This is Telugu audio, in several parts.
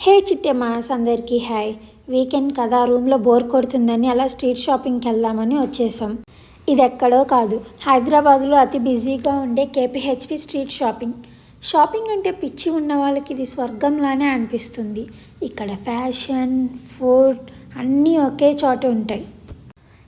హే చిట్టెమాస్ అందరికీ హాయ్. వీకెండ్ కదా, రూమ్లో బోర్ కొడుతుందని అలా స్ట్రీట్ షాపింగ్కి వెళ్దామని వచ్చేసాం. ఇది ఎక్కడో కాదు, హైదరాబాద్లో అతి బిజీగా ఉండే కేపీహెచ్పి స్ట్రీట్ షాపింగ్. షాపింగ్ అంటే పిచ్చి ఉన్న వాళ్ళకి ఇది స్వర్గంలానే అనిపిస్తుంది. ఇక్కడ ఫ్యాషన్, ఫుడ్ అన్నీ ఒకే చోట ఉంటాయి.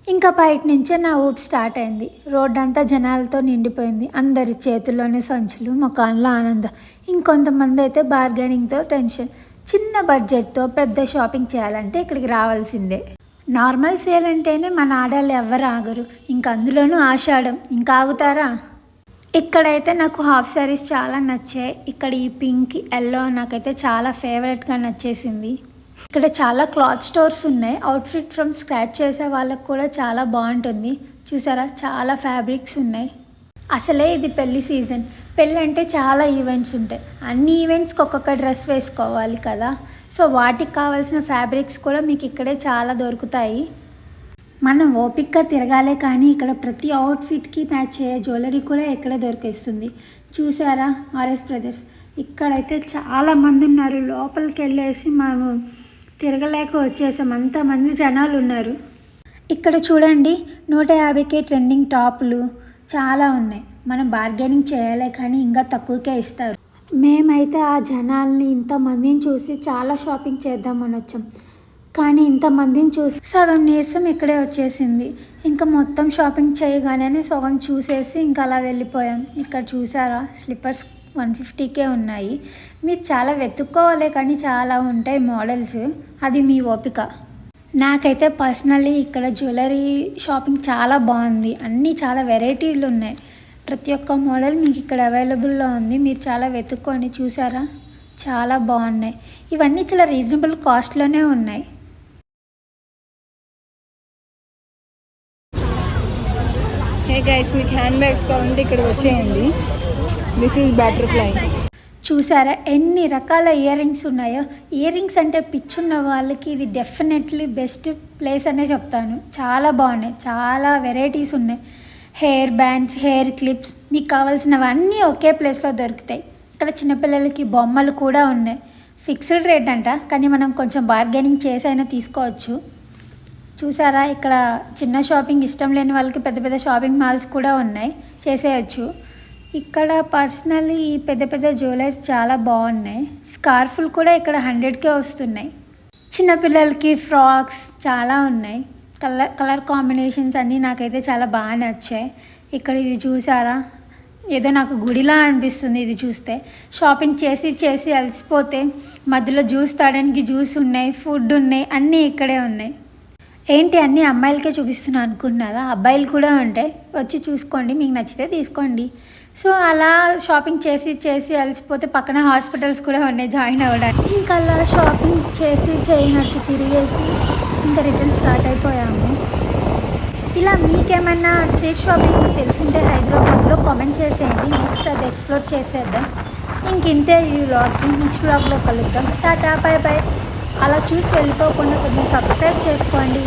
ఇంకా బయట నుంచే నా ఊపు స్టార్ట్ అయింది. రోడ్డంతా జనాలతో నిండిపోయింది. అందరి చేతుల్లోనే సంచులు, ముఖాల్లో ఆనందం. ఇంకొంతమంది అయితే బార్గెనింగ్తో టెన్షన్. చిన్న బడ్జెట్తో పెద్ద షాపింగ్ చేయాలంటే ఇక్కడికి రావాల్సిందే. నార్మల్ సేల్ అంటేనే మన ఆడవాళ్ళు ఎవ్వరు ఆగరు, ఇంకా అందులోనూ ఆషాఢం, ఇంకా ఆగుతారా? ఇక్కడైతే నాకు హాఫ్ శారీస్ చాలా నచ్చాయి. ఇక్కడ ఈ పింక్, ఎల్లో నాకైతే చాలా ఫేవరెట్గా నచ్చేసింది. ఇక్కడ చాలా క్లాత్ స్టోర్స్ ఉన్నాయి. అవుట్ఫిట్ ఫ్రమ్ స్క్రాచ్ చేసే వాళ్ళకు కూడా చాలా బాగుంటుంది. చూసారా, చాలా ఫ్యాబ్రిక్స్ ఉన్నాయి. అసలే ఇది పెళ్లి సీజన్. పెళ్ళి అంటే చాలా ఈవెంట్స్ ఉంటాయి. అన్ని ఈవెంట్స్కి ఒక్కొక్క డ్రెస్ వేసుకోవాలి కదా, సో వాటికి కావాల్సిన ఫ్యాబ్రిక్స్ కూడా మీకు ఇక్కడే చాలా దొరుకుతాయి. మనం ఓపిక్గా తిరగాలే కానీ ఇక్కడ ప్రతి అవుట్ఫిట్కి మ్యాచ్ అయ్యే జ్యువెలరీ కూడా ఇక్కడే దొరికేస్తుంది. చూసారా, ఆర్ఎస్ బ్రదర్స్. ఇక్కడైతే చాలామంది ఉన్నారు. లోపలికి వెళ్ళేసి మేము తిరగలేక వచ్చేసాం, అంతమంది జనాలు ఉన్నారు. ఇక్కడ చూడండి, 150కే ట్రెండింగ్ టాపులు చాలా ఉన్నాయి. మనం బార్గెనింగ్ చేయాలి కానీ ఇంకా తక్కువకే ఇస్తారు. మేమైతే ఆ జనాల్ని, ఇంతమందిని చూసి చాలా షాపింగ్ చేద్దామని వచ్చాం. కానీ ఇంతమందిని చూసి సగం నీరసం ఇక్కడే వచ్చేసింది. ఇంకా మొత్తం షాపింగ్ చేయగానే సగం చూసేసి ఇంకా అలా వెళ్ళిపోయాం. ఇక్కడ చూసారా, స్లిప్పర్స్ 150కే ఉన్నాయి. మీరు చాలా వెతుక్కోవాలి కానీ చాలా ఉంటాయి మోడల్స్, అది మీ ఓపిక. నాకైతే పర్సనల్లీ ఇక్కడ జ్యువెలరీ షాపింగ్ చాలా బాగుంది. అన్నీ చాలా వెరైటీలు ఉన్నాయి. ప్రతి ఒక్క మోడల్ మీకు ఇక్కడ అవైలబుల్లో ఉంది. మీరు చాలా వెతుక్కోండి. చూసారా, చాలా బాగున్నాయి. ఇవన్నీ చాలా రీజనబుల్ కాస్ట్లోనే ఉన్నాయి. హే గైస్, మీకు హ్యాండ్ బ్యాగ్స్ కావాలంటే ఇక్కడికి వచ్చేయండి. This is butterfly. చూసారా ఎన్ని రకాల ఇయర్ రింగ్స్ ఉన్నాయో. ఇయర్ రింగ్స్ అంటే పిచ్చున్న వాళ్ళకి ఇది డెఫినెట్లీ బెస్ట్ ప్లేస్ అనే చెప్తాను. చాలా బాగున్నాయి, చాలా వెరైటీస్ ఉన్నాయి. హెయిర్ బ్యాండ్స్, హెయిర్ క్లిప్స్, మీకు కావాల్సినవన్నీ ఒకే ప్లేస్లో దొరుకుతాయి. ఇక్కడ చిన్నపిల్లలకి బొమ్మలు కూడా ఉన్నాయి. ఫిక్స్డ్ రేట్ అంట, కానీ మనం కొంచెం బార్గెనింగ్ చేసి అయినా తీసుకోవచ్చు. చూసారా, ఇక్కడ చిన్న షాపింగ్ ఇష్టం లేని వాళ్ళకి పెద్ద పెద్ద షాపింగ్ మాల్స్ కూడా ఉన్నాయి, చేసేయచ్చు. ఇక్కడ పర్సనల్లీ ఈ పెద్ద పెద్ద జ్యువెలరీస్ చాలా బాగున్నాయి. స్కార్ఫులు కూడా ఇక్కడ 100కే వస్తున్నాయి. చిన్నపిల్లలకి ఫ్రాక్స్ చాలా ఉన్నాయి. కలర్ కాంబినేషన్స్ అన్నీ నాకైతే చాలా బాగా నచ్చాయి. ఇక్కడ ఇది చూసారా, ఏదో నాకు గుడిలా అనిపిస్తుంది ఇది చూస్తే. షాపింగ్ చేసి చేసి అలసిపోతే మధ్యలో జ్యూస్ తాగడానికి జ్యూస్ ఉన్నాయి, ఫుడ్ ఉన్నాయి, అన్నీ ఇక్కడే ఉన్నాయి. ఏంటి అన్నీ అమ్మాయిలకే చూపిస్తున్నాను అనుకుంటున్నారా? అబ్బాయిలు కూడా ఉంటాయి, వచ్చి చూసుకోండి, మీకు నచ్చితే తీసుకోండి. సో అలా షాపింగ్ చేసి చేసి అలసిపోతే పక్కన హాస్పిటల్స్ కూడా ఉన్నాయి జాయిన్ అవ్వడానికి. ఇంకా అలా షాపింగ్ చేసి చేయనట్టు తిరిగేసి ఇంకా రిటర్న్ స్టార్ట్ అయిపోయాము. ఇలా మీకేమన్నా స్ట్రీట్ షాపింగ్ తెలుసుంటే హైదరాబాద్లో కామెంట్ చేసేయండి. నెక్స్ట్ అది ఎక్స్ప్లోర్ చేసేద్దాం. ఇంక ఇంతే ఈ వ్లాగ్కి. నెక్స్ట్ వ్లాగ్లో కలుద్దాం. Tata, by by. అలా చూసి వెళ్ళిపోకుండా కొంచెం సబ్స్క్రైబ్ చేసుకోండి.